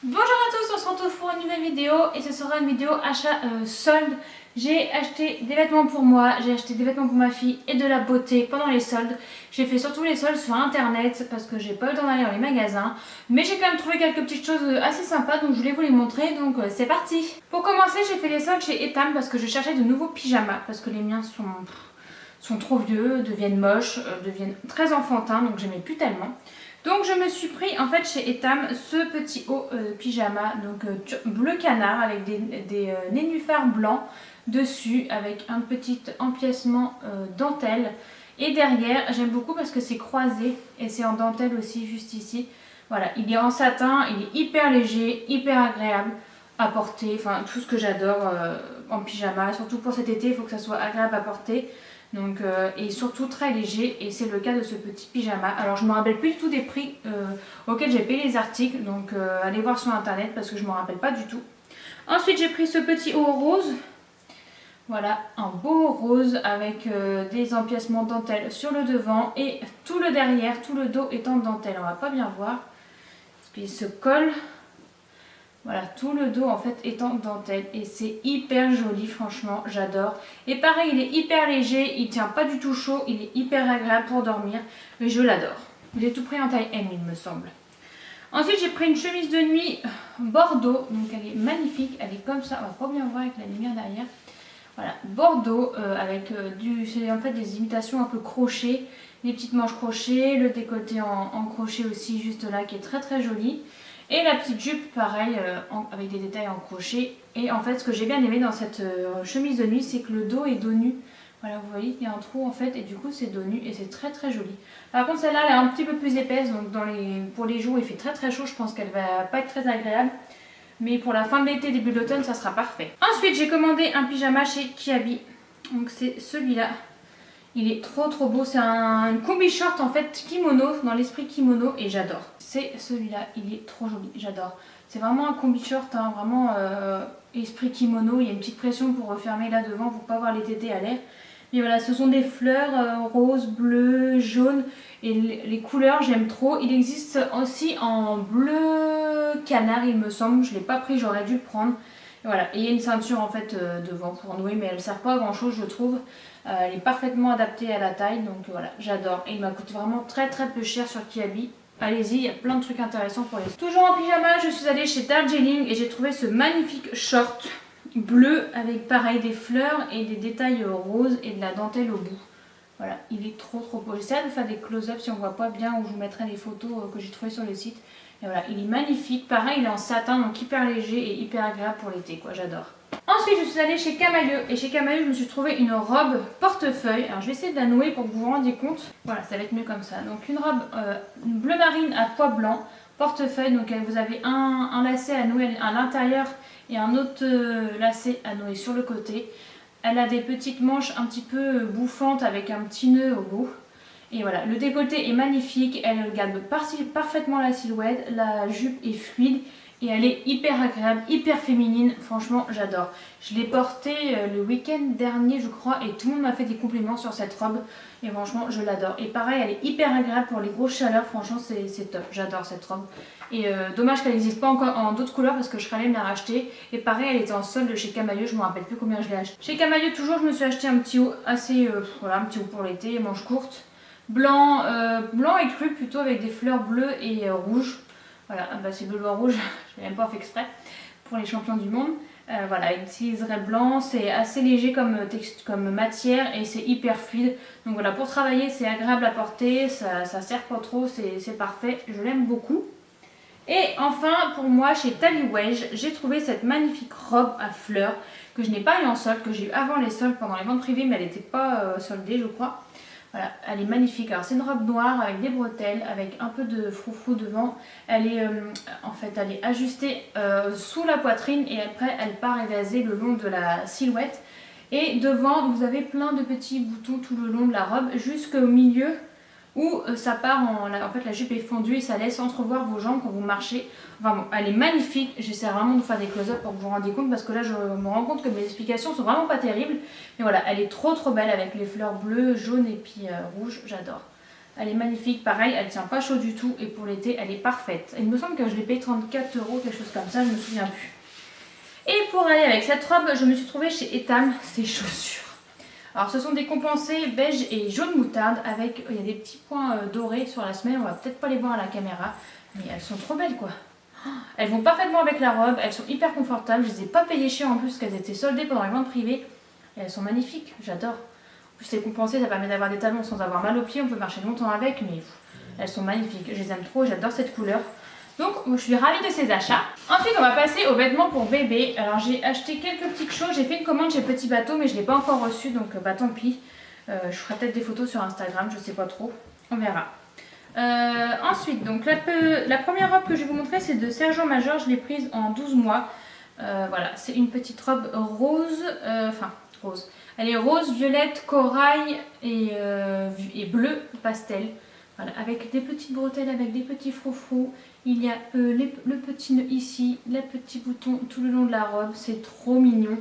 Bonjour à tous, on se retrouve pour une nouvelle vidéo et ce sera une vidéo achat solde. J'ai acheté des vêtements pour moi, j'ai acheté des vêtements pour ma fille et de la beauté pendant les soldes. J'ai fait surtout les soldes sur internet parce que j'ai pas eu le temps d'aller dans les magasins. Mais j'ai quand même trouvé quelques petites choses assez sympas donc je voulais vous les montrer, donc c'est parti. Pour commencer, j'ai fait les soldes chez Etam parce que je cherchais de nouveaux pyjamas parce que les miens sont trop vieux, deviennent moches, deviennent très enfantins, donc j'aimais plus tellement. Donc je me suis pris en fait chez Etam ce petit haut pyjama donc bleu canard avec des nénuphars blancs dessus avec un petit empiècement dentelle. Et derrière j'aime beaucoup parce que c'est croisé et c'est en dentelle aussi juste ici. Voilà, il est en satin, il est hyper léger, hyper agréable à porter, enfin tout ce que j'adore en pyjama, surtout pour cet été il faut que ça soit agréable à porter. Donc, et surtout très léger, et c'est le cas de ce petit pyjama. Alors je ne me rappelle plus du tout des prix auxquels j'ai payé les articles, donc allez voir sur internet parce que je ne me rappelle pas du tout. Ensuite j'ai pris ce petit haut rose, voilà, un beau rose avec des empiècements dentelle sur le devant et tout le derrière, tout le dos est en dentelle, on va pas bien voir, puis il se colle. Voilà, tout le dos en fait est en dentelle et c'est hyper joli, franchement, j'adore. Et pareil, il est hyper léger, il tient pas du tout chaud, il est hyper agréable pour dormir, mais je l'adore. Il est tout pris en taille M, il me semble. Ensuite, j'ai pris une chemise de nuit bordeaux, donc elle est magnifique, elle est comme ça, on va pas bien voir avec la lumière derrière. Voilà, bordeaux avec c'est en fait des imitations un peu crochet, des petites manches crochet, le décolleté en crochet aussi juste là qui est très très joli. Et la petite jupe, pareil, avec des détails en crochet. Et en fait, ce que j'ai bien aimé dans cette chemise de nuit, c'est que le dos est dos nu. Voilà, vous voyez, il y a un trou en fait, et du coup, c'est dos nu, et c'est très très joli. Par contre, celle-là, elle est un petit peu plus épaisse, donc pour les jours, il fait très très chaud, je pense qu'elle va pas être très agréable. Mais pour la fin de l'été, début de l'automne, ça sera parfait. Ensuite, j'ai commandé un pyjama chez Kiabi. Donc c'est celui-là. Il est trop trop beau, c'est un combi short en fait kimono, dans l'esprit kimono, et j'adore. C'est celui-là, il est trop joli, j'adore. C'est vraiment un combi short, hein, vraiment esprit kimono, il y a une petite pression pour refermer là devant pour pas voir les tétés à l'air. Mais voilà, ce sont des fleurs roses, bleues, jaunes, et les couleurs j'aime trop. Il existe aussi en bleu canard il me semble, je ne l'ai pas pris, j'aurais dû le prendre. Et voilà, et il y a une ceinture en fait devant pour nouer, mais elle ne sert pas à grand chose je trouve. Elle est parfaitement adaptée à la taille, donc voilà, j'adore. Et il m'a coûté vraiment très très peu cher sur Kiabi. Allez-y, il y a plein de trucs intéressants pour les... Toujours en pyjama, je suis allée chez Darjeeling et j'ai trouvé ce magnifique short bleu avec pareil des fleurs et des détails roses et de la dentelle au bout. Voilà, il est trop trop beau. J'essaie de faire des close-up si on voit pas bien, ou je vous mettrai les photos que j'ai trouvées sur le site. Et voilà, il est magnifique. Pareil, il est en satin, donc hyper léger et hyper agréable pour l'été, quoi, j'adore. Ensuite, je suis allée chez Camaïeu et chez Camaïeu, je me suis trouvé une robe portefeuille. Alors, je vais essayer de la nouer pour que vous vous rendiez compte. Voilà, ça va être mieux comme ça. Donc, une robe bleu marine à pois blanc, portefeuille. Donc, vous avez un lacet à nouer à l'intérieur et un autre lacet à nouer sur le côté. Elle a des petites manches un petit peu bouffantes avec un petit nœud au bout. Et voilà, le décolleté est magnifique, elle garde parfaitement la silhouette, la jupe est fluide et elle est hyper agréable, hyper féminine, franchement j'adore. Je l'ai portée le week-end dernier je crois et tout le monde m'a fait des compliments sur cette robe et franchement je l'adore. Et pareil, elle est hyper agréable pour les grosses chaleurs, franchement c'est top, j'adore cette robe. Et dommage qu'elle n'existe pas encore en d'autres couleurs parce que je serais allée me la racheter. Et pareil, elle était en solde chez Camaïeu, je ne me rappelle plus combien je l'ai acheté. Chez Camaïeu toujours, je me suis acheté un petit haut assez, voilà, un petit haut pour l'été, manches courtes. Blanc, blanc et cru plutôt avec des fleurs bleues et rouges. Voilà, bah c'est bleu, blanc, rouge, je n'ai même pas fait exprès pour les champions du monde. Voilà, une liseré blanc, c'est assez léger comme matière et c'est hyper fluide. Donc voilà, pour travailler c'est agréable à porter, ça serre pas trop, c'est parfait, je l'aime beaucoup. Et enfin pour moi chez Taliwege, j'ai trouvé cette magnifique robe à fleurs que je n'ai pas eu en solde, que j'ai eu avant les soldes pendant les ventes privées mais elle n'était pas soldée je crois. Voilà, elle est magnifique. Alors c'est une robe noire avec des bretelles, avec un peu de froufrou devant. Elle est en fait elle est ajustée sous la poitrine et après elle part évasée le long de la silhouette. Et devant vous avez plein de petits boutons tout le long de la robe jusqu'au milieu où ça part en fait la jupe est fondue et ça laisse entrevoir vos jambes quand vous marchez. Enfin bon, elle est magnifique, j'essaie vraiment de faire des close-up pour que vous vous rendiez compte parce que là je me rends compte que mes explications sont vraiment pas terribles. Mais voilà, elle est trop trop belle avec les fleurs bleues, jaunes et puis rouges, j'adore. Elle est magnifique, pareil, elle tient pas chaud du tout et pour l'été, elle est parfaite. Il me semble que je l'ai payé 34 €, quelque chose comme ça, je me souviens plus. Et pour aller avec cette robe, je me suis trouvée chez Etam ces chaussures. Alors ce sont des compensés beige et jaune moutarde avec, il y a des petits points dorés sur la semelle, on va peut-être pas les voir à la caméra, mais elles sont trop belles quoi. Elles vont parfaitement avec la robe, elles sont hyper confortables, je les ai pas payées cher en plus parce qu'elles étaient soldées pendant les ventes privées. Et elles sont magnifiques, j'adore. En plus c'est compensé, ça permet d'avoir des talons sans avoir mal aux pieds, on peut marcher longtemps avec, mais elles sont magnifiques, je les aime trop, j'adore cette couleur. Donc je suis ravie de ces achats. Ensuite on va passer aux vêtements pour bébé. Alors j'ai acheté quelques petites choses, j'ai fait une commande chez Petit Bateau mais je ne l'ai pas encore reçue donc bah tant pis. Je ferai peut-être des photos sur Instagram, je sais pas trop, on verra. Ensuite donc la première robe que je vais vous montrer c'est de Sergent Major, je l'ai prise en 12 mois. Voilà, c'est une petite robe rose, rose. Elle est rose, violette, corail et bleu pastel. Voilà, avec des petites bretelles, avec des petits froufrous. Il y a le petit nœud ici, les petits boutons tout le long de la robe. C'est trop mignon.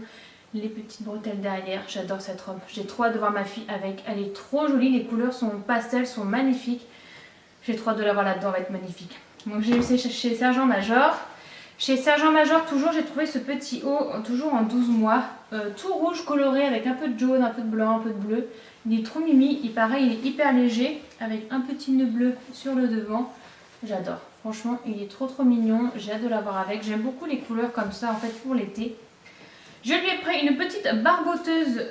Les petites bretelles derrière. J'adore cette robe. J'ai trop hâte de voir ma fille avec. Elle est trop jolie. Les couleurs sont pastel, sont magnifiques. J'ai trop hâte de la voir là-dedans. Elle va être magnifique. Donc j'ai eu chez Sergent Major. Chez Sergent Major, toujours, j'ai trouvé ce petit haut, toujours en 12 mois. Tout rouge coloré avec un peu de jaune, un peu de blanc, un peu de bleu. Il est trop mimi. Il paraît, il est hyper léger avec un petit nœud bleu sur le devant. J'adore. Franchement, il est trop mignon. J'ai hâte de l'avoir avec. J'aime beaucoup les couleurs comme ça en fait pour l'été. Je lui ai pris une petite barboteuse,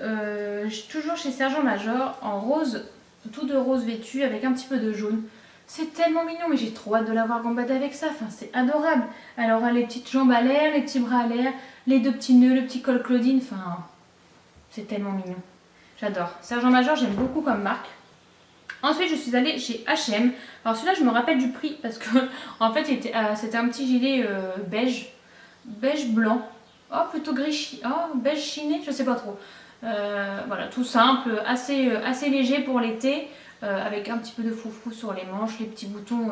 toujours chez Sergent Major, en rose, tout de rose vêtu avec un petit peu de jaune. C'est tellement mignon, mais j'ai trop hâte de l'avoir gambadée avec ça. Enfin, c'est adorable. Elle aura les petites jambes à l'air, les petits bras à l'air, les deux petits nœuds, le petit col Claudine. Enfin, c'est tellement mignon. J'adore. Sergent Major, j'aime beaucoup comme marque. Ensuite, je suis allée chez H&M. Alors celui-là, je me rappelle du prix parce que en fait, c'était un petit gilet beige blanc. Oh, plutôt gris, beige chiné, je sais pas trop. Voilà, tout simple, assez léger pour l'été, avec un petit peu de froufrou sur les manches, les petits boutons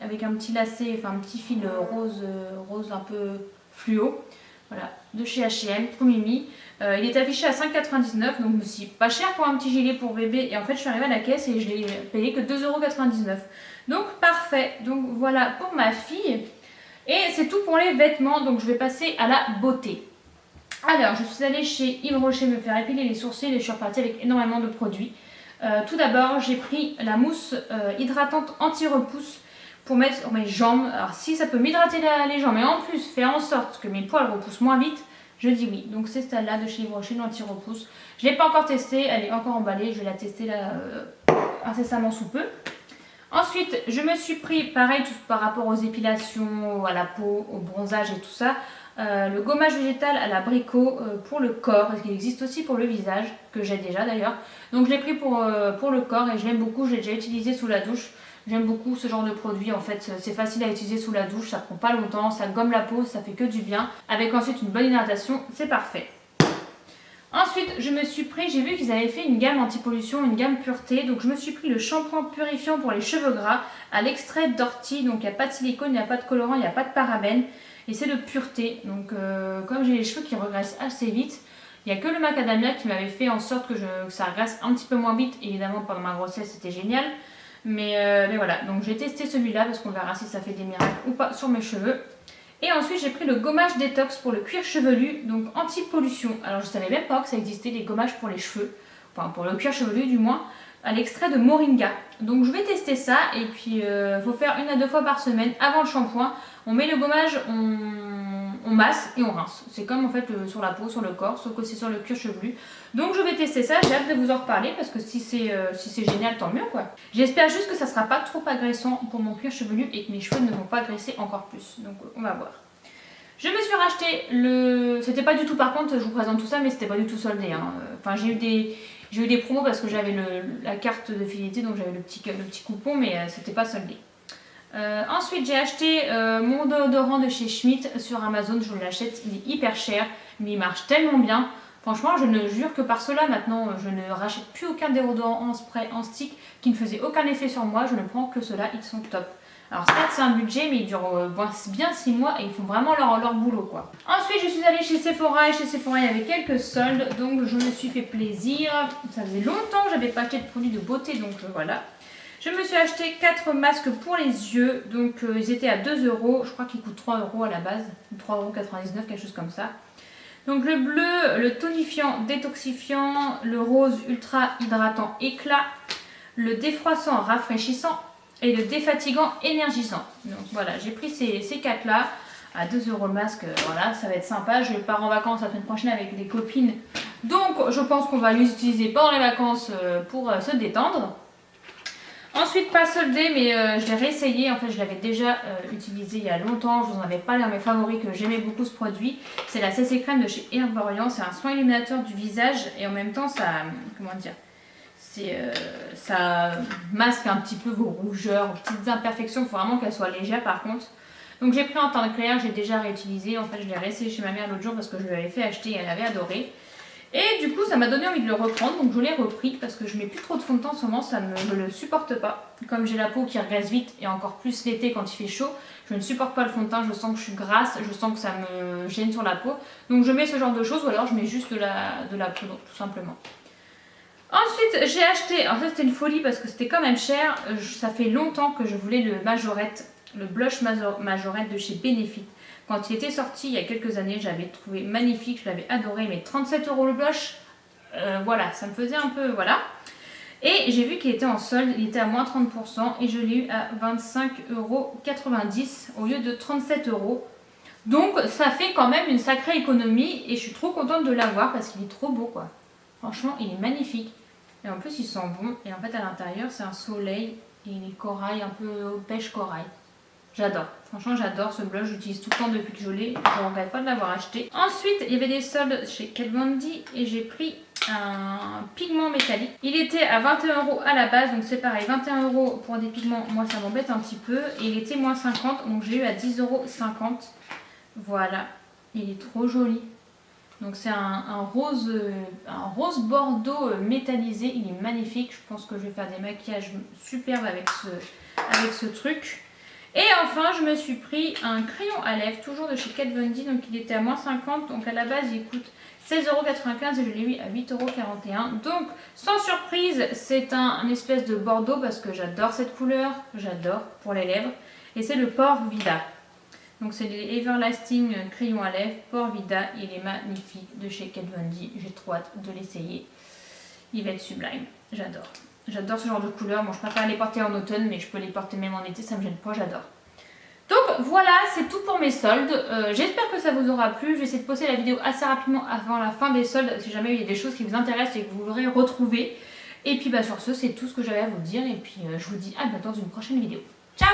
avec un petit lacet, enfin un petit fil rose un peu fluo. Voilà, de chez H&M, trop mimi. Il est affiché à 5,99 €, donc c'est pas cher pour un petit gilet pour bébé. Et en fait, je suis arrivée à la caisse et je l'ai payé que 2,99 €. Donc parfait. Donc voilà pour ma fille. Et c'est tout pour les vêtements, donc je vais passer à la beauté. Alors, je suis allée chez Yves Rocher me faire épiler les sourcils et je suis repartie avec énormément de produits. Tout d'abord, j'ai pris la mousse hydratante anti-repousse pour mettre sur mes jambes. Alors, si ça peut m'hydrater les jambes et en plus faire en sorte que mes poils repoussent moins vite, je dis oui. Donc, c'est celle-là de chez Yves Rocher, l'anti-repousse. Je ne l'ai pas encore testée, elle est encore emballée. Je vais la tester là incessamment sous peu. Ensuite, je me suis pris, pareil, tout par rapport aux épilations, à la peau, au bronzage et tout ça, le gommage végétal à l'abricot pour le corps, parce qu'il existe aussi pour le visage, que j'ai déjà d'ailleurs. Donc je l'ai pris pour le corps et je l'aime beaucoup, je l'ai déjà utilisé sous la douche. J'aime beaucoup ce genre de produit, en fait c'est facile à utiliser sous la douche, ça prend pas longtemps, ça gomme la peau, ça fait que du bien. Avec ensuite une bonne hydratation, c'est parfait. Ensuite, je me suis pris, j'ai vu qu'ils avaient fait une gamme anti-pollution, une gamme pureté. Donc je me suis pris le shampoing purifiant pour les cheveux gras à l'extrait d'ortie. Donc il n'y a pas de silicone, il n'y a pas de colorant, il n'y a pas de parabènes. Et c'est de pureté. Donc comme j'ai les cheveux qui regressent assez vite, il n'y a que le macadamia qui m'avait fait en sorte que ça regresse un petit peu moins vite. Évidemment pendant ma grossesse c'était génial. Mais voilà, donc j'ai testé celui-là parce qu'on verra si ça fait des miracles ou pas sur mes cheveux. Et ensuite j'ai pris le gommage détox pour le cuir chevelu, donc anti-pollution. Alors je savais même pas que ça existait des gommages pour les cheveux, enfin pour le cuir chevelu du moins, à l'extrait de moringa. Donc je vais tester ça et puis faut faire 1 à 2 fois par semaine avant le shampoing. On met le gommage, on masse et on rince. C'est comme en fait sur la peau, sur le corps, sauf que c'est sur le cuir chevelu. Donc je vais tester ça, j'ai hâte de vous en reparler parce que si c'est génial, tant mieux quoi. J'espère juste que ça sera pas trop agressant pour mon cuir chevelu et que mes cheveux ne vont pas graisser encore plus. Donc on va voir. Je me suis racheté c'était pas du tout, par contre je vous présente tout ça mais c'était pas du tout soldé. Enfin j'ai eu des promos parce que j'avais la carte de fidélité, donc j'avais le petit coupon mais c'était pas soldé. Ensuite j'ai acheté mon déodorant de chez Schmitt sur Amazon, je l'achète, il est hyper cher mais il marche tellement bien. Franchement je ne jure que par cela maintenant, je ne rachète plus aucun déodorant en spray, en stick qui ne faisait aucun effet sur moi, je ne prends que ceux-là, ils sont top. Alors certes c'est un budget mais ils durent bien 6 mois et ils font vraiment leur boulot quoi. Ensuite je suis allée chez Sephora et chez Sephora il y avait quelques soldes donc je me suis fait plaisir. Ça faisait longtemps que j'avais pas acheté de produits de beauté donc voilà. Je me suis acheté 4 masques pour les yeux, donc ils étaient à 2 €, je crois qu'ils coûtent 3 € à la base, 3,99 €, quelque chose comme ça. Donc le bleu, le tonifiant détoxifiant, le rose ultra hydratant éclat, le défroissant rafraîchissant et le défatigant énergisant. Donc voilà, j'ai pris ces 4 là à 2 € le masque, voilà, ça va être sympa. Je pars en vacances la semaine prochaine avec des copines, donc je pense qu'on va les utiliser pendant les vacances pour se détendre. Ensuite, pas soldé, mais je l'ai réessayé. En fait, je l'avais déjà utilisé il y a longtemps. Je vous en avais parlé dans mes favoris que j'aimais beaucoup ce produit. C'est la CC Crème de chez Herborian. C'est un soin illuminateur du visage et en même temps, ça, comment dire, ça masque un petit peu vos rougeurs, vos petites imperfections. Il faut vraiment qu'elles soient légères par contre. Donc j'ai pris en teint clair, j'ai déjà réutilisé. En fait, je l'ai réessayé chez ma mère l'autre jour parce que je lui avais fait acheter et elle avait adoré. Et du coup ça m'a donné envie de le reprendre, donc je l'ai repris parce que je mets plus trop de fond de teint en ce moment, ça ne le supporte pas. Comme j'ai la peau qui regraisse vite et encore plus l'été quand il fait chaud, je ne supporte pas le fond de teint, je sens que je suis grasse, je sens que ça me gêne sur la peau. Donc je mets ce genre de choses ou alors je mets juste de la poudre tout simplement. Ensuite j'ai acheté, alors ça c'était une folie parce que c'était quand même cher, ça fait longtemps que je voulais le Majorette, le blush Majorette de chez Benefit. Quand il était sorti il y a quelques années, j'avais trouvé magnifique, je l'avais adoré, mais 37 € le blush, voilà, ça me faisait un peu, voilà. Et j'ai vu qu'il était en solde, il était à moins 30% et je l'ai eu à 25,90 € au lieu de 37 €. Donc ça fait quand même une sacrée économie et je suis trop contente de l'avoir parce qu'il est trop beau quoi. Franchement, il est magnifique. Et en plus, il sent bon. Et en fait, à l'intérieur, c'est un soleil et il est corail, un peu pêche corail. J'adore, franchement j'adore ce blush, j'utilise tout le temps depuis que je l'ai, je ne regrette pas de l'avoir acheté. Ensuite il y avait des soldes chez Kat Von D et j'ai pris un pigment métallique. Il était à 21 € à la base, donc c'est pareil, 21 € pour des pigments, moi ça m'embête un petit peu. Et il était moins 50, donc j'ai eu à 10,50 €. Voilà, il est trop joli. Donc c'est un rose bordeaux métallisé, il est magnifique. Je pense que je vais faire des maquillages superbes avec ce truc. Et enfin, je me suis pris un crayon à lèvres, toujours de chez Kat Von D, donc il était à moins 50, donc à la base il coûte 16,95 € et je l'ai eu à 8,41 €. Donc, sans surprise, c'est un espèce de bordeaux parce que j'adore cette couleur, j'adore pour les lèvres, et c'est le Pore Vida. Donc c'est les Everlasting crayons à lèvres, Pore Vida, il est magnifique de chez Kat Von D, j'ai trop hâte de l'essayer, il va être sublime, j'adore. J'adore ce genre de couleur. Bon, je préfère les porter en automne, mais je peux les porter même en été, ça me gêne pas, j'adore. Donc voilà, c'est tout pour mes soldes. J'espère que ça vous aura plu. Je vais essayer de poster la vidéo assez rapidement avant la fin des soldes, si jamais il y a des choses qui vous intéressent et que vous l'aurez retrouvé. Et puis bah, sur ce, c'est tout ce que j'avais à vous dire. Et puis je vous dis à bientôt dans une prochaine vidéo. Ciao!